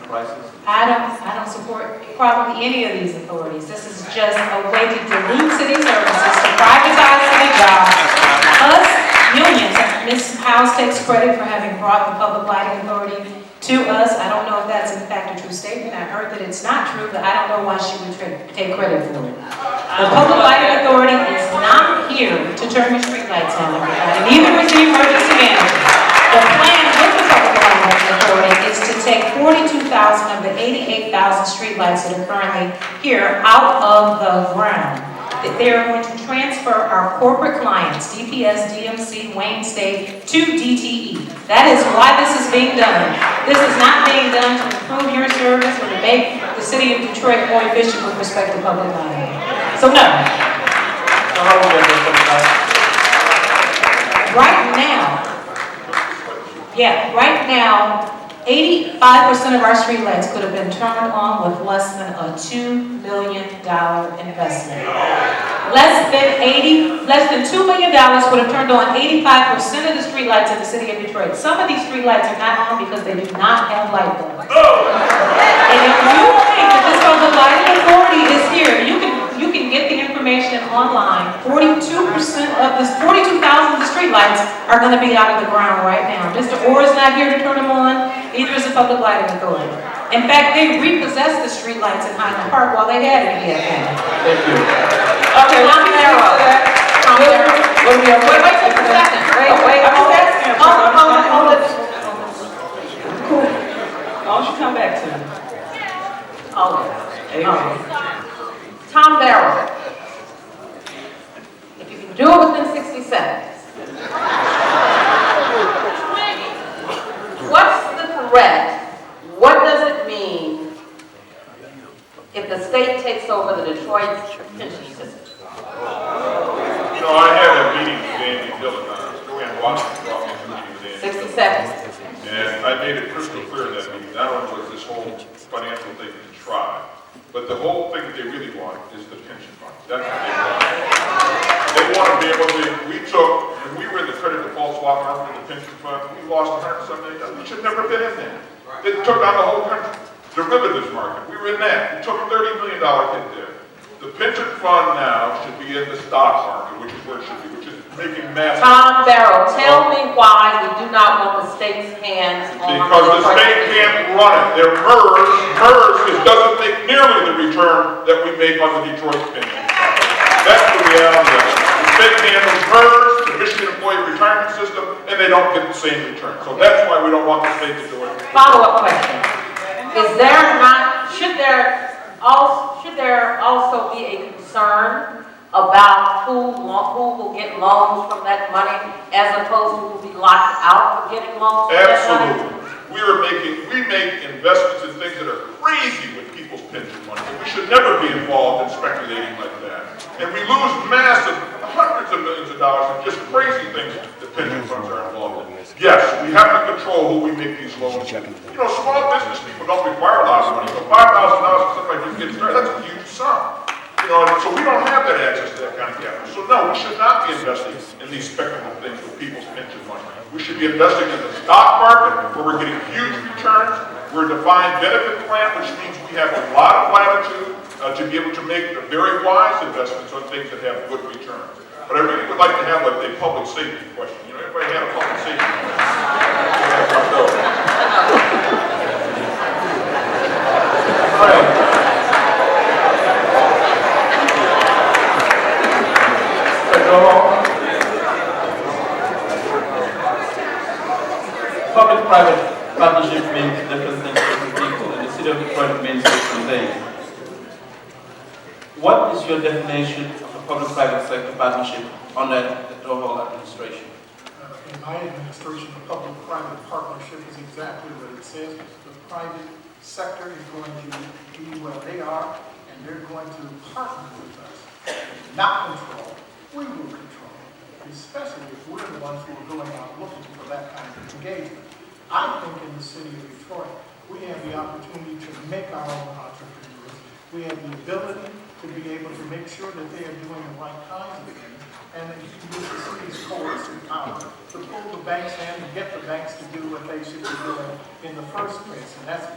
prices? I don't support probably any of these authorities. This is just a way to dilute city services, to privatize city jobs. Us unions, Ms. House takes credit for having brought the Public Lighting Authority to us. I don't know if that's in fact a true statement. I heard that it's not true, but I don't know why she would take credit for it. The Public Lighting Authority is not here to turn your streetlights on, everybody. Neither is the emergency manager. The plan with the Public Lighting Authority is to take 42,000 of the 88,000 streetlights that are currently here out of the ground. They are going to transfer our corporate clients, DPS, DMC, Wayne State, to DTE. That is why this is being done. This is not being done to improve your service or to make the city of Detroit more efficient with respect to public lighting. So no. Right now, 85% of our streetlights could have been turned on with less than a $2 million investment. Less than $2 million would have turned on 85% of the streetlights in the city of Detroit. Some of these streetlights are not on because they do not have light bulbs. And if you think that this Public Lighting Authority is here, you can get the information online. 42% of the 42,000 of the streetlights are going to be out of the ground right now. Mr. Orr is not here to turn them on. Either is the Public Lighting Authority. In fact, they repossessed the streetlights in Highland Park while they had it yet. Thank you. Okay, Tom Darrow. Wait just a second. Wait. Hold it. Why don't you come back to me? Tom Darrow. If you can do it within 60 seconds. What's the threat? What does it mean if the state takes over the Detroit pension system? You know, I had a meeting with Andy Dillon. Joanne Watson brought me to a meeting with Andy. 60 seconds. And I made it crystal clear in that meeting, not only was this whole financial thing to try, but the whole thing that they really want is the pension fund. That's what they want. They want to be able to, when we were in the credit default swap market in the pension fund, we lost $100 million. We should never have been in there. They took down the whole country. Derivatives market, we were in that. We took a $30 million hit there. The pension fund now should be in the stock market, which is where it should be, which is making massive. Tom Darrow, tell me why we do not want the state's hands on because the state can't run it. Their MERS doesn't make nearly the return that we make on the Detroit pension. That's the reality of it. The state handles MERS, the Michigan Employee Retirement System, and they don't get the same return. So that's why we don't want the state to do it. Follow-up question. Should there also be a concern about who will get loans from that money as opposed to who will be locked out for getting loans from that money? Absolutely. We make investments in things that are crazy with people's pension money. We should never be involved in speculating like that. And we lose massive, hundreds of millions of dollars in just crazy things that pension funds are involved in. Yes, we have to control who we make these loans to. You know, small business people don't require a lot of money. So $5,000 for somebody just gets started, that's a huge sum. You know, and so we don't have that access to that kind of capital. So no, we should not be investing in these speculative things with people's pension money. We should be investing in the stock market where we're getting huge returns. We're a defined benefit plan, which means we have a lot of latitude to be able to make very wise investments on things that have good returns. But I really would like to have a public safety question. You know, everybody had a public safety question. All right. Public-private partnership means different things to different people, and the city of Detroit means different things. What is your definition of a public-private sector partnership under the whole administration? In my administration, the public-private partnership is exactly what it says. The private sector is going to be where they are, and they're going to partner with us, not control. We will control, especially if we're the ones who are going out looking for that kind of engagement. I think in the city of Detroit, we have the opportunity to make our own entrepreneurs. We have the ability to be able to make sure that they are doing the right kinds of things, and that you can use the city's coercive power to pull the banks in and get the banks to do what they should be doing in the first place, and that's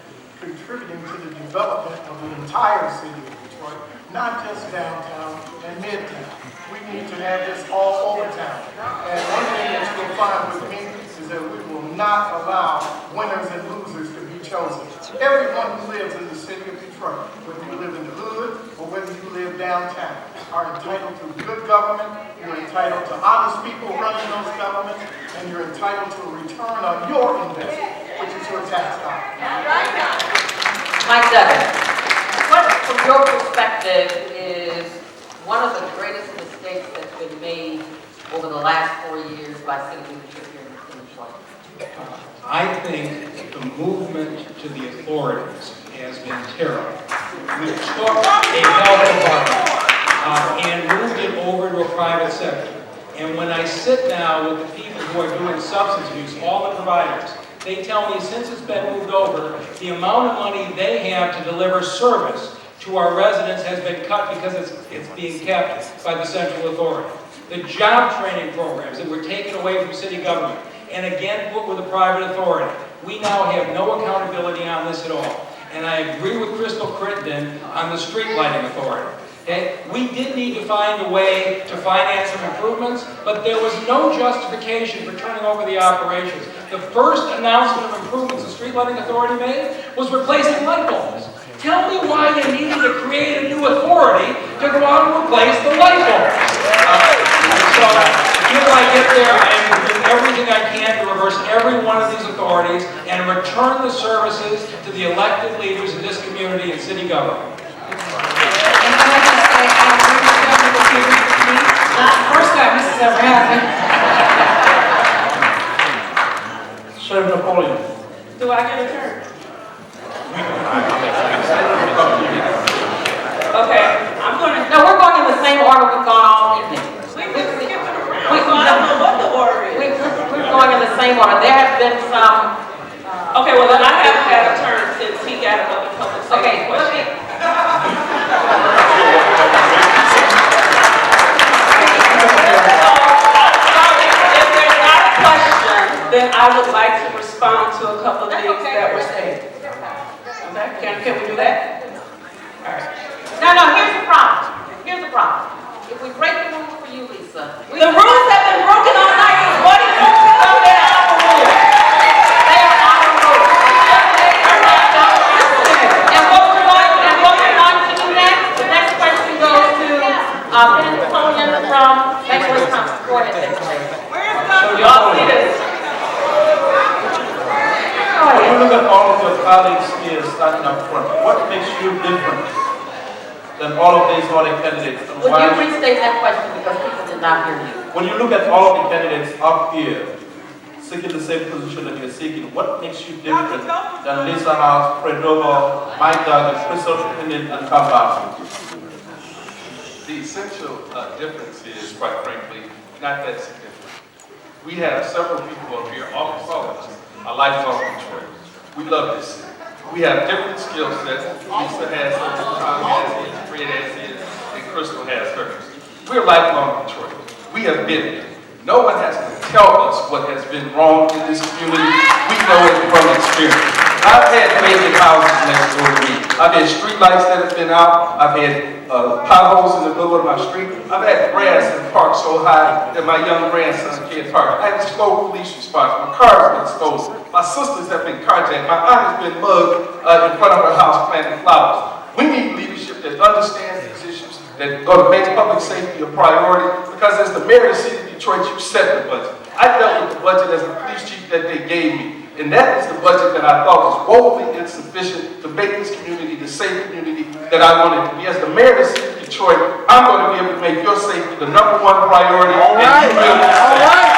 contributing to the development of the entire city of Detroit, not just downtown and midtown. We need to have this all over town. And one thing that you'll find with me is that we will not allow winners and losers to be chosen. Everyone who lives in the city of Detroit, whether you live in the hood or whether you live downtown, are entitled to good government, you're entitled to honest people running those governments, and you're entitled to a return on your investment, which is your tax dollar. Mike Duggan, what from your perspective is one of the greatest mistakes that's been made over the last 4 years by city leadership here in Detroit? I think the movement to the authorities has been terrible. We took a health department and moved it over to a private sector. And when I sit now with the people who are doing substance abuse, all the providers, they tell me since it's been moved over, the amount of money they have to deliver service to our residents has been cut because it's being kept by the central authority. The job training programs that were taken away from city government and again put with a private authority. We now have no accountability on this at all. And I agree with Crystal Crittenden on the street lighting authority. Okay? We did need to find a way to finance some improvements, but there was no justification for turning over the operations. The first announcement of improvements the street lighting authority made was replacing light bulbs. Tell me why you needed to create a new authority to go out and replace the light bulbs. So, until I get there, I am doing everything I can to reverse every one of these authorities and return the services to the elected leaders of this community and city government. And can I just say, I agree with Governor Peters. Not the first time this has ever happened. Sheriff Napoleon. Do I get a turn? Okay, I'm gonna. No, we're going in the same order we've gone all evening. I don't know what the order is. We're going in the same order. There have been some. Okay, well then I haven't had a turn since he got another public safety Okay, question. If there's not a question, then I would like to respond to a couple of things that were stated. Okay, can we do that? All right. No, here's the problem. Here's the problem. If we break the rules for you, Lisa. The rules have been broken all night. What do you want to tell me about the rules? They are our rules. And what we're going to do next, the next question goes to Ben Napoleon from Lake Wisconsin. Go ahead. Y'all see this? When you look at all of your colleagues here standing up front, what makes you different than all of these other candidates? And Would why- you restate that question because people did not hear you? When you look at all of the candidates up here seeking the same position that you're seeking, what makes you different than Lisa House, Fred Dover, Mike Douglas, Crystal Crittenden, and Tom Bowser? The essential difference is, quite frankly, not that significant. We have several people up here, almost all of us, are lifelong Detroiters. We love this city. We have different skill sets. Lisa has hers, Tom has his, Fred has his, and Crystal has hers. We're lifelong Detroiters. We have been there. No one has to tell us what has been wrong in this community. We know it from experience. I've had vacant houses next door to me. I've had street lights that have been out. I've had potholes in the middle of my street. I've had grass in parks so high that my young grandson can't park. I had slow police response. My car's been stolen. My sisters have been carjacked. My aunt has been mugged in front of her house planting flowers. We need leadership that understands these issues, that go to make public safety a priority, because as the mayor of the city of Detroit, you set the budget. I dealt with the budget as the police chief that they gave me, and that is the budget that I thought was woefully insufficient to make this community the safe community that I wanted to be. As the mayor of the city of Detroit, I'm going to be able to make your safety the #1 priority. All right.